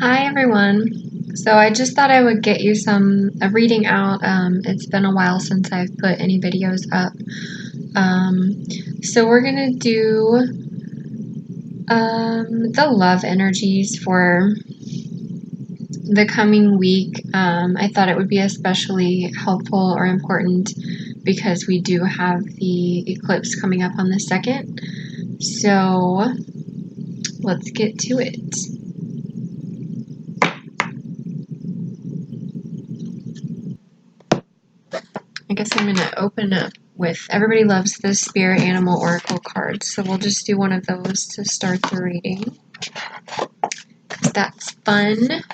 Hi everyone. So I just thought I would get you a reading out. It's been a while since I've put any videos up. So we're gonna do the love energies for the coming week. I thought it would be especially helpful or important because we do have the eclipse coming up on the 2nd. So let's get to it. I guess I'm going to open up with, everybody loves the Spirit Animal Oracle cards, so we'll just do one of those to start the reading, because that's fun.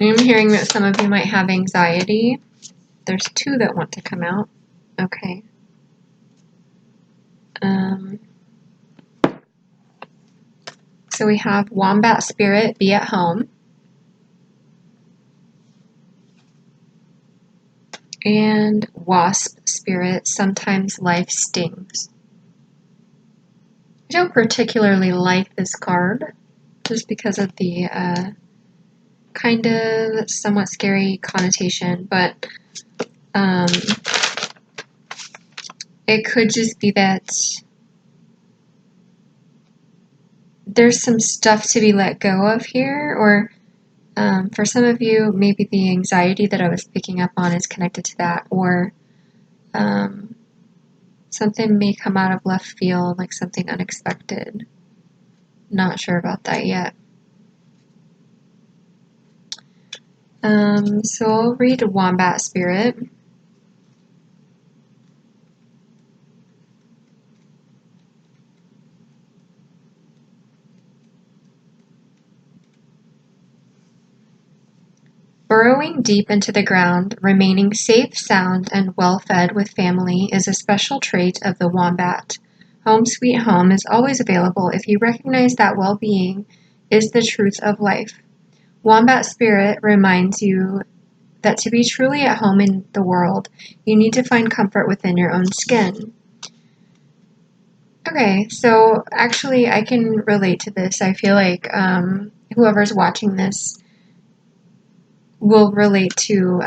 I'm hearing that some of you might have anxiety. There's 2 that want to come out. Okay. So we have Wombat Spirit, be at home. And Wasp Spirit, sometimes life stings. I don't particularly like this card, just because of the kind of somewhat scary connotation, but it could just be that there's some stuff to be let go of here, or for some of you, maybe the anxiety that I was picking up on is connected to that, or something may come out of left field, like something unexpected. Not sure about that yet. So I'll read Wombat Spirit. Burrowing deep into the ground, remaining safe, sound, and well-fed with family is a special trait of the wombat. Home sweet home is always available if you recognize that well-being is the truth of life. Wombat Spirit reminds you that to be truly at home in the world, you need to find comfort within your own skin. Okay, so actually I can relate to this. I feel like whoever's watching this will relate to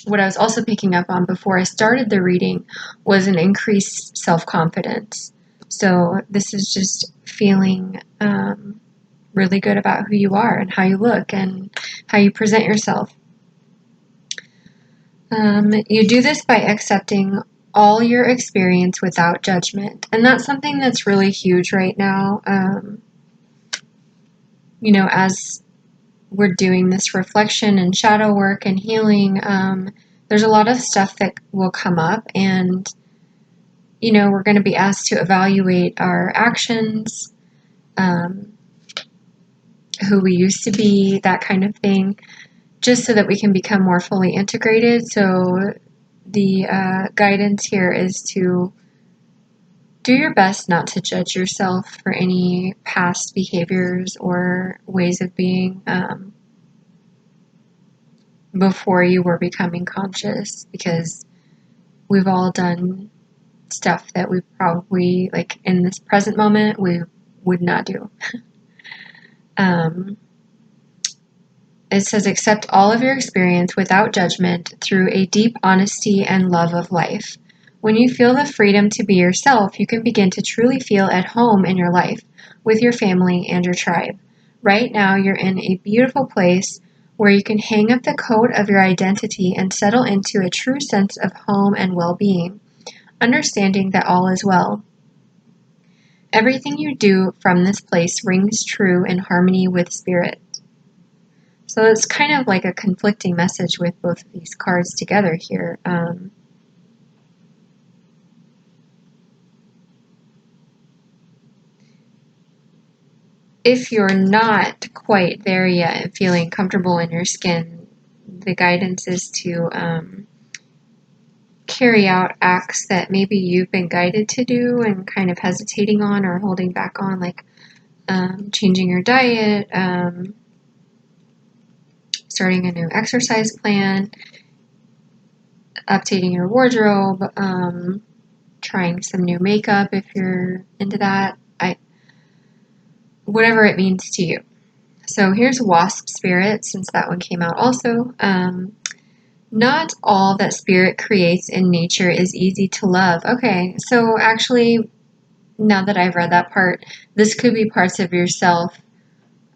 what I was also picking up on before I started the reading was an increased self-confidence. So this is just feeling really good about who you are and how you look and how you present yourself. You do this by accepting all your experience without judgment. And that's something that's really huge right now. As we're doing this reflection and shadow work and healing, there's a lot of stuff that will come up, and we're going to be asked to evaluate our actions, who we used to be, that kind of thing, just so that we can become more fully integrated. So the guidance here is to do your best not to judge yourself for any past behaviors or ways of being before you were becoming conscious, because we've all done stuff that we probably, like in this present moment, we would not do. It says, accept all of your experience without judgment through a deep honesty and love of life. When you feel the freedom to be yourself, you can begin to truly feel at home in your life, with your family and your tribe. Right now, you're in a beautiful place where you can hang up the coat of your identity and settle into a true sense of home and well-being, understanding that all is well. Everything you do from this place rings true in harmony with spirit. So it's kind of like a conflicting message with both of these cards together here. If you're not quite there yet and feeling comfortable in your skin, the guidance is to carry out acts that maybe you've been guided to do and kind of hesitating on or holding back on, like changing your diet, starting a new exercise plan, updating your wardrobe, trying some new makeup if you're into that, whatever it means to you. So here's Wasp Spirit, since that one came out also. Not all that spirit creates in nature is easy to love. Okay, so actually, now that I've read that part, this could be parts of yourself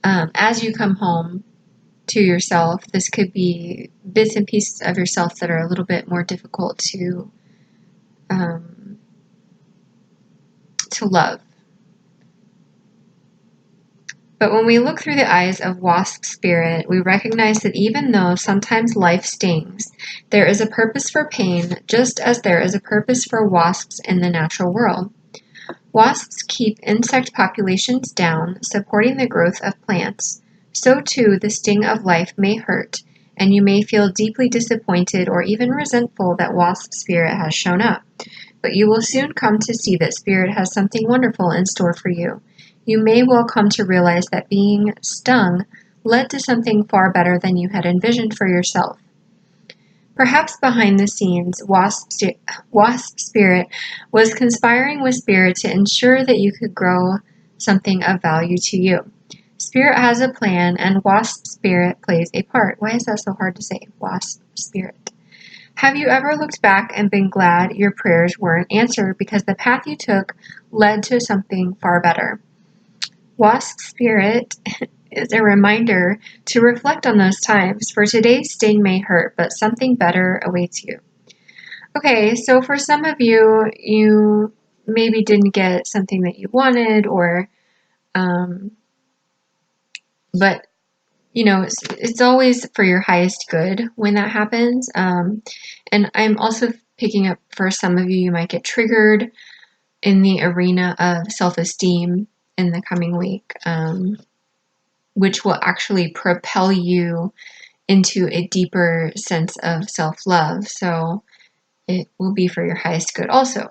as you come home to yourself. This could be bits and pieces of yourself that are a little bit more difficult to love. But when we look through the eyes of Wasp Spirit, we recognize that even though sometimes life stings, there is a purpose for pain, just as there is a purpose for wasps in the natural world. Wasps keep insect populations down, supporting the growth of plants. So too, the sting of life may hurt, and you may feel deeply disappointed or even resentful that Wasp Spirit has shown up. But you will soon come to see that Spirit has something wonderful in store for you. You may well come to realize that being stung led to something far better than you had envisioned for yourself. Perhaps behind the scenes, Wasp Spirit was conspiring with Spirit to ensure that you could grow something of value to you. Spirit has a plan, and Wasp Spirit plays a part. Why is that so hard to say? Wasp Spirit. Have you ever looked back and been glad your prayers weren't answered because the path you took led to something far better? Wasp Spirit is a reminder to reflect on those times, for today's sting may hurt, but something better awaits you. Okay, so for some of you, you maybe didn't get something that you wanted, or, but you know, it's always for your highest good when that happens. And I'm also picking up for some of you, you might get triggered in the arena of self-esteem in the coming week, which will actually propel you into a deeper sense of self-love. So it will be for your highest good also.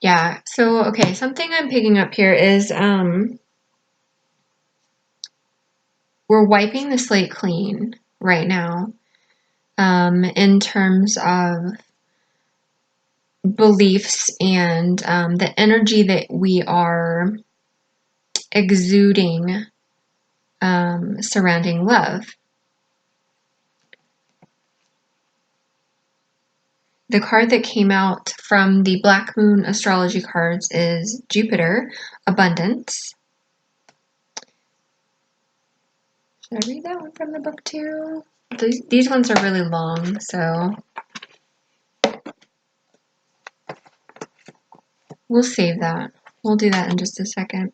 Yeah, so, okay, something I'm picking up here is we're wiping the slate clean right now in terms of beliefs and the energy that we are exuding surrounding love. The card that came out from the Black Moon astrology cards is Jupiter, Abundance. Should I read that one from the book too? These ones are really long, so we'll save that. We'll do that in just a second.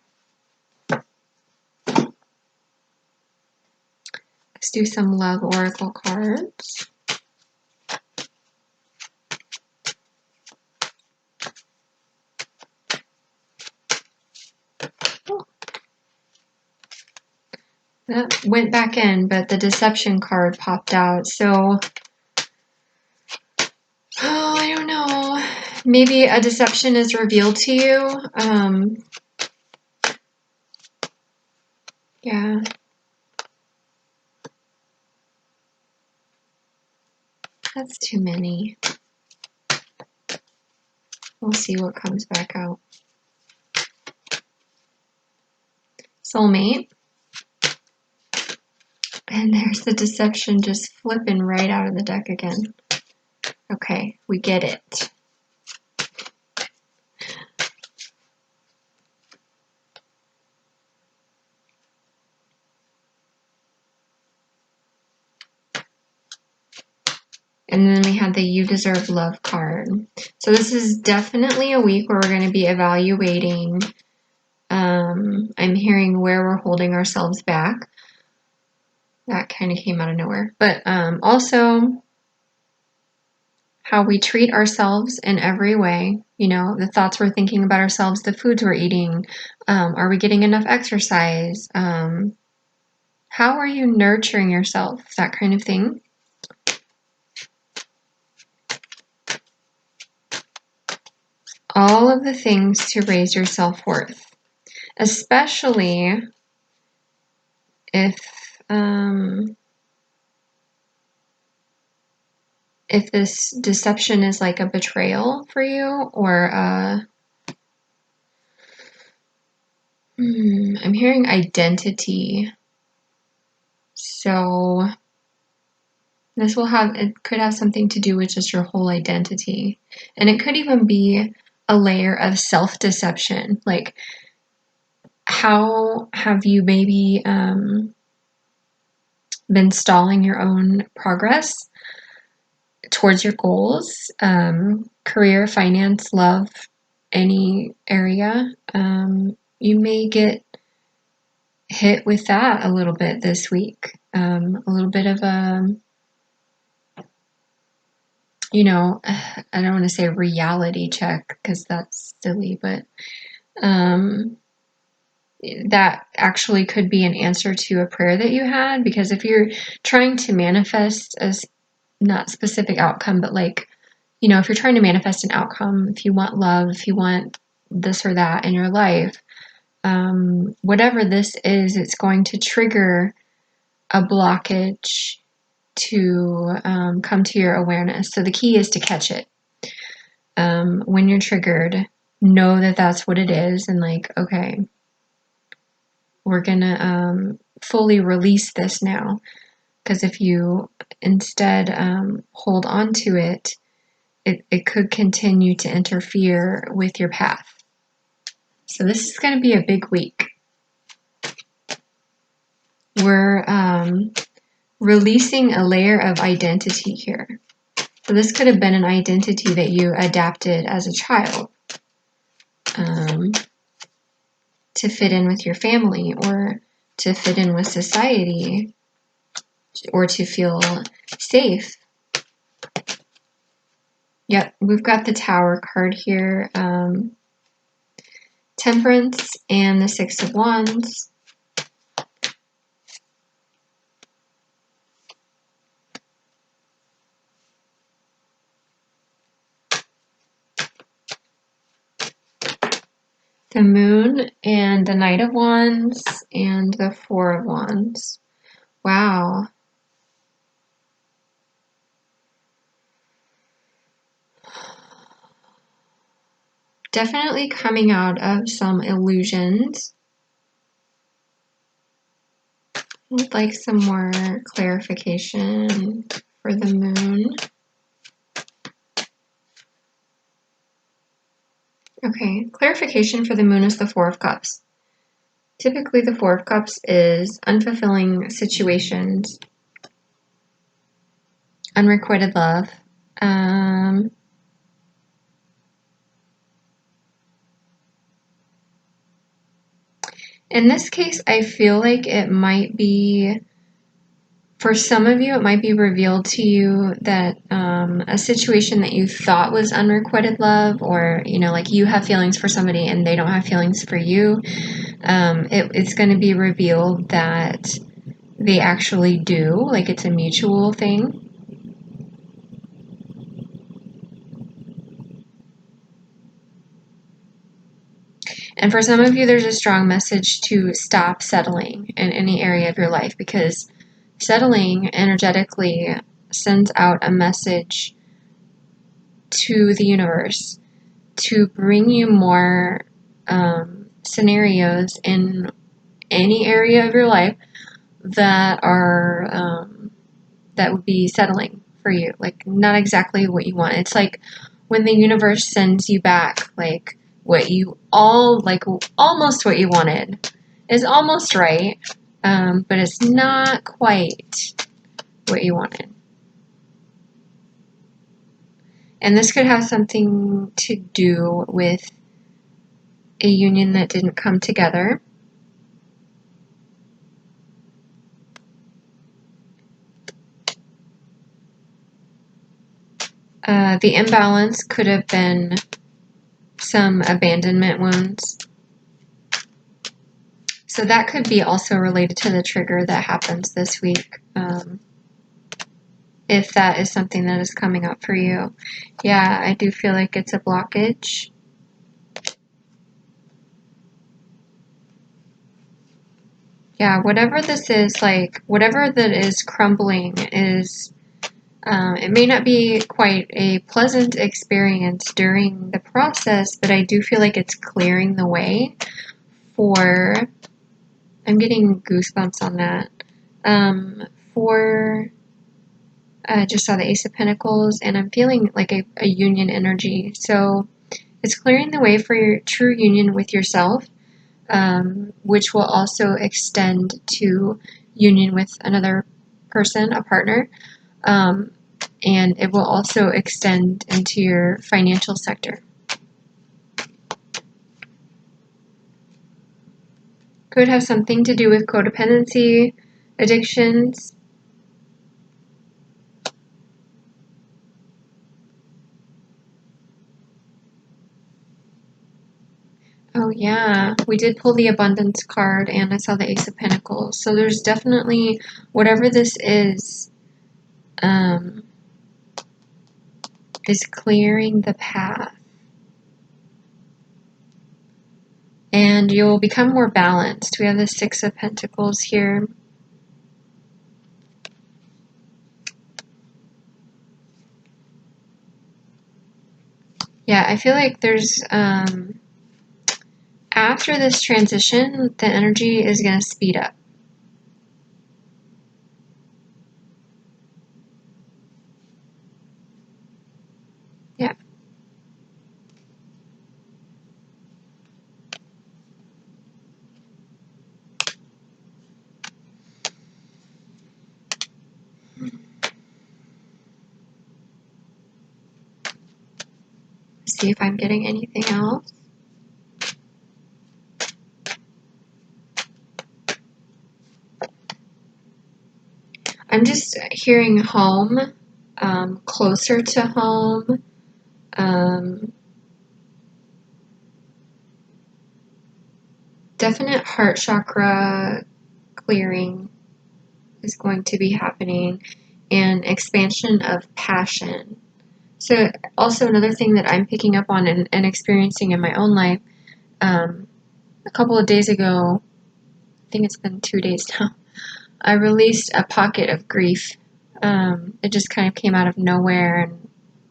Let's do some love oracle cards. That went back in, but the deception card popped out. So, I don't know. Maybe a deception is revealed to you. Yeah. That's too many. We'll see what comes back out. Soulmate. And there's the deception just flipping right out of the deck again. Okay, we get it. And then we had the You Deserve Love card. So this is definitely a week where we're going to be evaluating. I'm hearing where we're holding ourselves back, That kind of came out of nowhere. But also how we treat ourselves in every way. You know, the thoughts we're thinking about ourselves, the foods we're eating. Are we getting enough exercise? How are you nurturing yourself? That kind of thing. All of the things to raise your self-worth, especially if this deception is like a betrayal for you, or I'm hearing identity. So it could have something to do with just your whole identity. And it could even be a layer of self-deception. Like, how have you maybe been stalling your own progress towards your goals, career, finance, love, any area? You may get hit with that a little bit this week. A little bit of a, you know, I don't want to say reality check because that's silly, but that actually could be an answer to a prayer that you had. Because if you're trying to manifest a not specific outcome, but like, you know, if you're trying to manifest an outcome, if you want love, if you want this or that in your life, whatever this is, it's going to trigger a blockage to come to your awareness. So the key is to catch it. When you're triggered, know that that's what it is, and like, okay, we're gonna fully release this now. Because if you instead hold on to it, it could continue to interfere with your path. So this is going to be a big week. We're releasing a layer of identity here. So this could have been an identity that you adapted as a child to fit in with your family, or to fit in with society, or to feel safe. Yep, we've got the Tower card here. Temperance and the Six of Wands. The Moon and the Knight of Wands and the Four of Wands. Wow. Definitely coming out of some illusions. I would like some more clarification for the Moon. Okay, clarification for the Moon is the Four of Cups. Typically, the Four of Cups is unfulfilling situations, unrequited love. In this case, I feel like it might be, for some of you, it might be revealed to you that a situation that you thought was unrequited love, or, you know, like you have feelings for somebody and they don't have feelings for you, it's going to be revealed that they actually do, like it's a mutual thing. And for some of you, there's a strong message to stop settling in any area of your life, because settling energetically sends out a message to the universe to bring you more scenarios in any area of your life that are that would be settling for you, like not exactly what you want. It's like when the universe sends you back like what you almost what you wanted is almost right, but it's not quite what you wanted. And this could have something to do with a union that didn't come together. The imbalance could have been some abandonment wounds. So that could be also related to the trigger that happens this week, if that is something that is coming up for you. Yeah, I do feel like it's a blockage. Yeah, whatever this is, like, whatever that is crumbling is, it may not be quite a pleasant experience during the process, but I do feel like it's clearing the way for, I'm getting goosebumps on that, I just saw the Ace of Pentacles, and I'm feeling like a union energy. So it's clearing the way for your true union with yourself, which will also extend to union with another person, a partner, and it will also extend into your financial sector. Could have something to do with codependency, addictions. Oh yeah, we did pull the abundance card and I saw the Ace of Pentacles. So there's definitely, whatever this is clearing the path. And you'll become more balanced. We have the Six of Pentacles here. Yeah, I feel like there's, after this transition, the energy is going to speed up. Yeah. See if I'm getting anything else. I'm just hearing home, closer to home, definite heart chakra clearing is going to be happening, and expansion of passion. So also another thing that I'm picking up on and experiencing in my own life, a couple of days ago, I think it's been 2 days now, I released a pocket of grief. It just kind of came out of nowhere,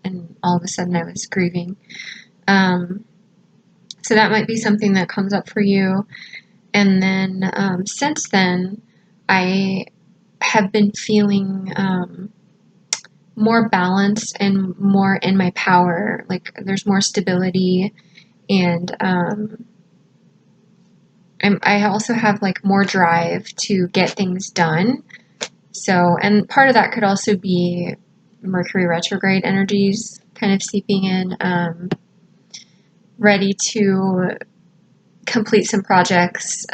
and all of a sudden I was grieving. So that might be something that comes up for you. And then since then, I have been feeling more balanced and more in my power. Like there's more stability, and I also have like more drive to get things done. So, and part of that could also be Mercury retrograde energies kind of seeping in, ready to complete some projects.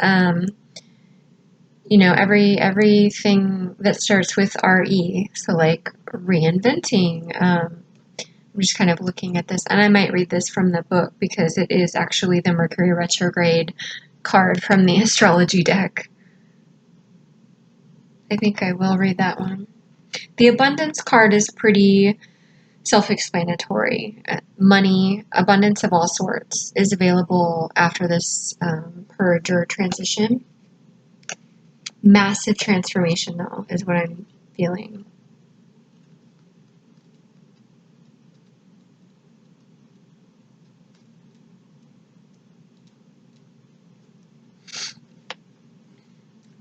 You know, everything that starts with RE, so like reinventing. I'm just kind of looking at this, and I might read this from the book because it is actually the Mercury retrograde card from the astrology deck. I think I will read that one. The abundance card is pretty self-explanatory. Money, abundance of all sorts, is available after this purge or transition. Massive transformation, though, is what I'm feeling.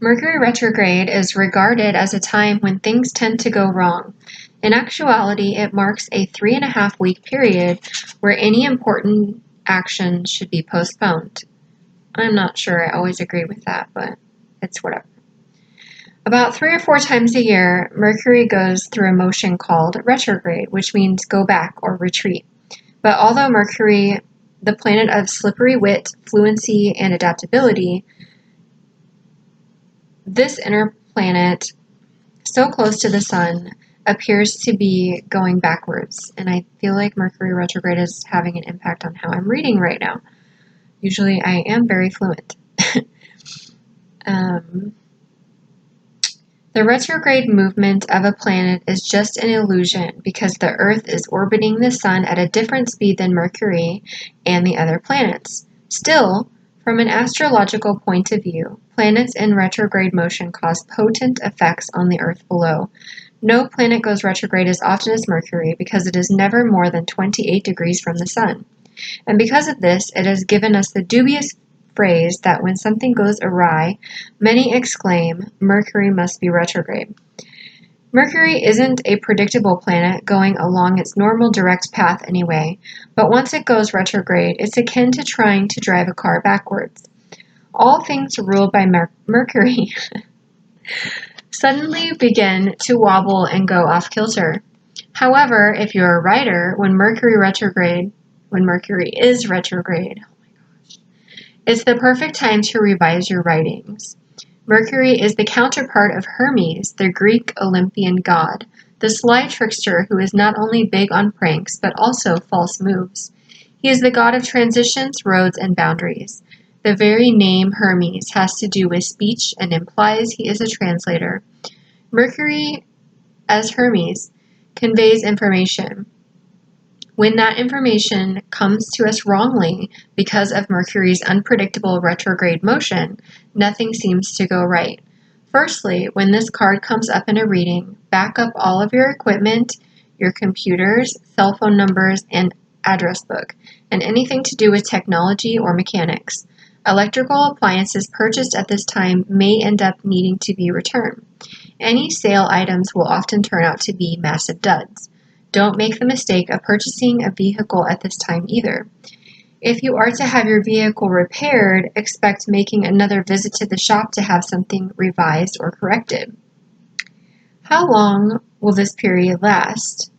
Mercury retrograde is regarded as a time when things tend to go wrong. In actuality, it marks a 3.5-week period where any important action should be postponed. I'm not sure I always agree with that, but it's whatever. About 3 or 4 times a year, Mercury goes through a motion called retrograde, which means go back or retreat. But although Mercury, the planet of slippery wit, fluency, and adaptability, this inner planet, so close to the sun, appears to be going backwards. And I feel like Mercury retrograde is having an impact on how I'm reading right now. Usually I am very fluent. The retrograde movement of a planet is just an illusion because the Earth is orbiting the Sun at a different speed than Mercury and the other planets. Still, from an astrological point of view, planets in retrograde motion cause potent effects on the Earth below. No planet goes retrograde as often as Mercury because it is never more than 28 degrees from the Sun. And because of this, it has given us the dubious phrase that when something goes awry, many exclaim, Mercury must be retrograde. Mercury isn't a predictable planet going along its normal direct path anyway, but once it goes retrograde, it's akin to trying to drive a car backwards. All things ruled by Mercury suddenly begin to wobble and go off kilter. However, if you're a writer, when Mercury is retrograde, it's the perfect time to revise your writings. Mercury is the counterpart of Hermes, the Greek Olympian god, the sly trickster who is not only big on pranks but also false moves. He is the god of transitions, roads, and boundaries. The very name Hermes has to do with speech and implies he is a translator. Mercury, as Hermes, conveys information. When that information comes to us wrongly because of Mercury's unpredictable retrograde motion, nothing seems to go right. Firstly, when this card comes up in a reading, back up all of your equipment, your computers, cell phone numbers, and address book, and anything to do with technology or mechanics. Electrical appliances purchased at this time may end up needing to be returned. Any sale items will often turn out to be massive duds. Don't make the mistake of purchasing a vehicle at this time either. If you are to have your vehicle repaired, expect making another visit to the shop to have something revised or corrected. How long will this period last?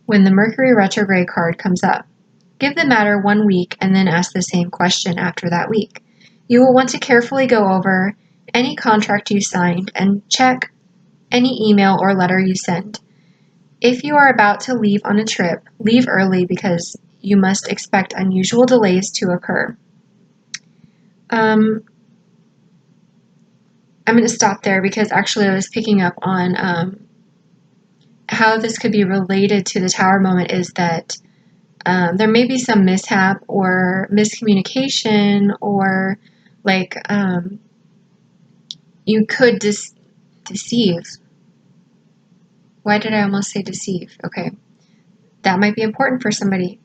When the Mercury retrograde card comes up, give the matter 1 week and then ask the same question after that week. You will want to carefully go over any contract you signed and check any email or letter you send. If you are about to leave on a trip, leave early because you must expect unusual delays to occur. I'm going to stop there because actually I was picking up on how this could be related to the Tower moment is that there may be some mishap or miscommunication or like you could deceive. Why did I almost say deceive? Okay. That might be important for somebody.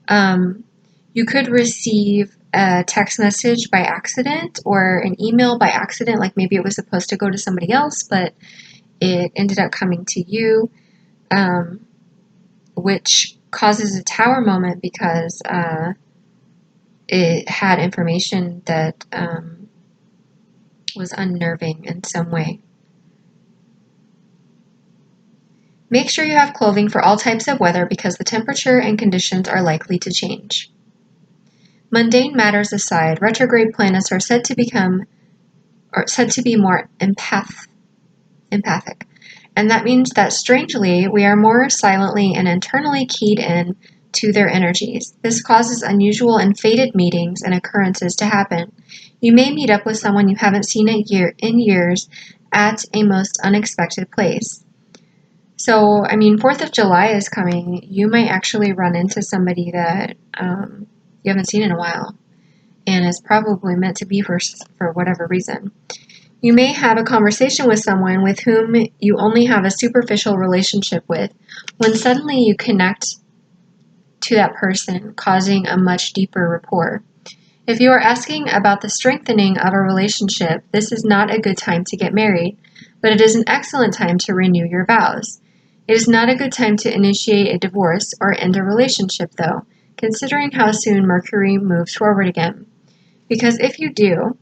You could receive a text message by accident or an email by accident, like maybe it was supposed to go to somebody else, but it ended up coming to you, which causes a Tower moment because it had information that was unnerving in some way. Make sure you have clothing for all types of weather because the temperature and conditions are likely to change. Mundane matters aside, retrograde planets are said to be more empathic. And that means that strangely, we are more silently and internally keyed in to their energies. This causes unusual and fated meetings and occurrences to happen. You may meet up with someone you haven't seen in years at a most unexpected place. So, 4th of July is coming. You might actually run into somebody that you haven't seen in a while and is probably meant to be for whatever reason. You may have a conversation with someone with whom you only have a superficial relationship with when suddenly you connect to that person, causing a much deeper rapport. If you are asking about the strengthening of a relationship, this is not a good time to get married, but it is an excellent time to renew your vows. It is not a good time to initiate a divorce or end a relationship, though, considering how soon Mercury moves forward again. Because if you do,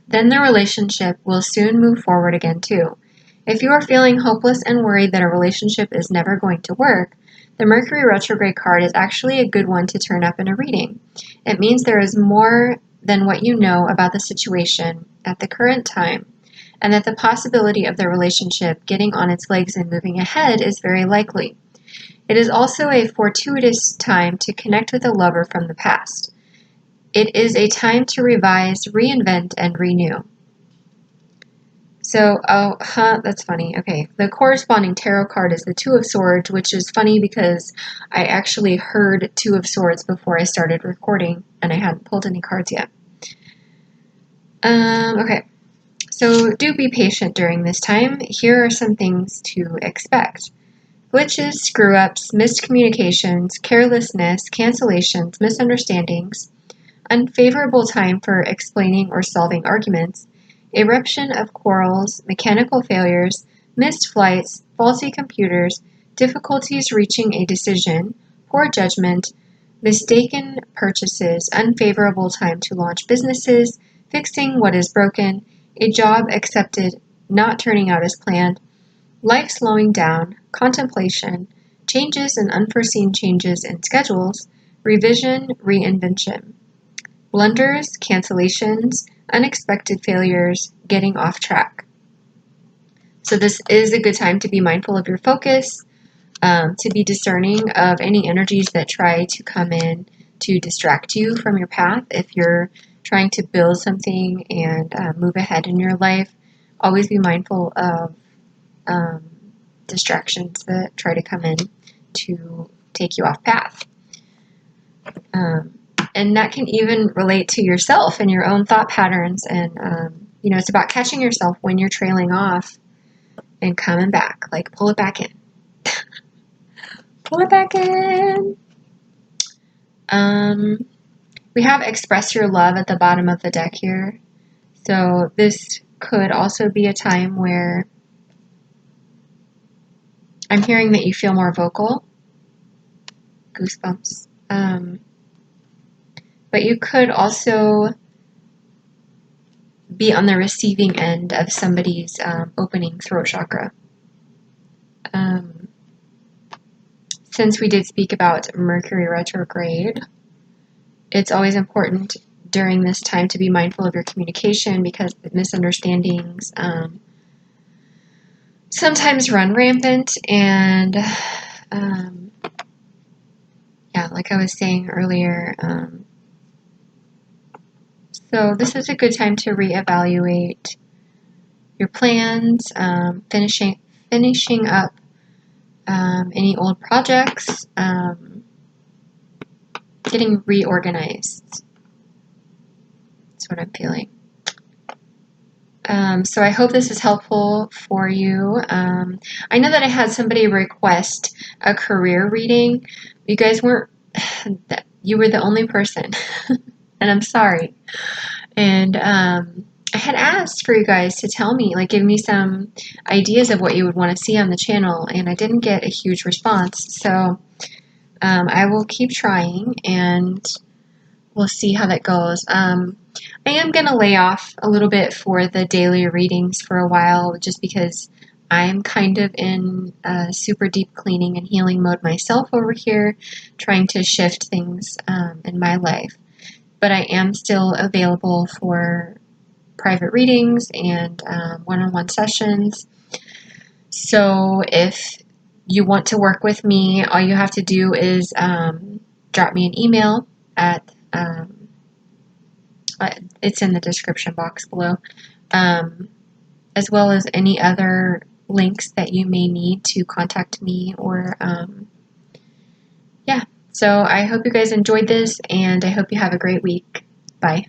then the relationship will soon move forward again too. If you are feeling hopeless and worried that a relationship is never going to work, the Mercury retrograde card is actually a good one to turn up in a reading. It means there is more than what you know about the situation at the current time, and that the possibility of the relationship getting on its legs and moving ahead is very likely. It is also a fortuitous time to connect with a lover from the past. It is a time to revise, reinvent, and renew. So, that's funny. Okay, the corresponding tarot card is the Two of Swords, which is funny because I actually heard Two of Swords before I started recording, and I hadn't pulled any cards yet. Okay, so do be patient during this time. Here are some things to expect. Glitches, screw-ups, missed communications, carelessness, cancellations, misunderstandings, unfavorable time for explaining or solving arguments, eruption of quarrels, mechanical failures, missed flights, faulty computers, difficulties reaching a decision, poor judgment, mistaken purchases, unfavorable time to launch businesses, fixing what is broken, a job accepted not turning out as planned, life slowing down, contemplation, changes and unforeseen changes in schedules, revision, reinvention, blunders, cancellations, unexpected failures, getting off track. So this is a good time to be mindful of your focus, to be discerning of any energies that try to come in to distract you from your path. If you're trying to build something and move ahead in your life, always be mindful of distractions that try to come in to take you off path. And that can even relate to yourself and your own thought patterns. And, it's about catching yourself when you're trailing off and coming back. Like, pull it back in. Pull it back in. We have express your love at the bottom of the deck here. So this could also be a time where I'm hearing that you feel more vocal. Goosebumps. But you could also be on the receiving end of somebody's opening throat chakra. Since we did speak about Mercury retrograde, it's always important during this time to be mindful of your communication because the misunderstandings sometimes run rampant. And like I was saying earlier, so this is a good time to reevaluate your plans, finishing up any old projects, getting reorganized. That's what I'm feeling. So I hope this is helpful for you. I know that I had somebody request a career reading. You guys weren't, you were the only person, and I'm sorry. And I had asked for you guys to tell me, like, give me some ideas of what you would want to see on the channel, and I didn't get a huge response. So I will keep trying, and we'll see how that goes. I am going to lay off a little bit for the daily readings for a while, just because I'm kind of in a super deep cleaning and healing mode myself over here, trying to shift things in my life. But I am still available for private readings and one-on-one sessions. So if you want to work with me, all you have to do is drop me an email at it's in the description box below, as well as any other links that you may need to contact me. Or so I hope you guys enjoyed this, and I hope you have a great week. Bye.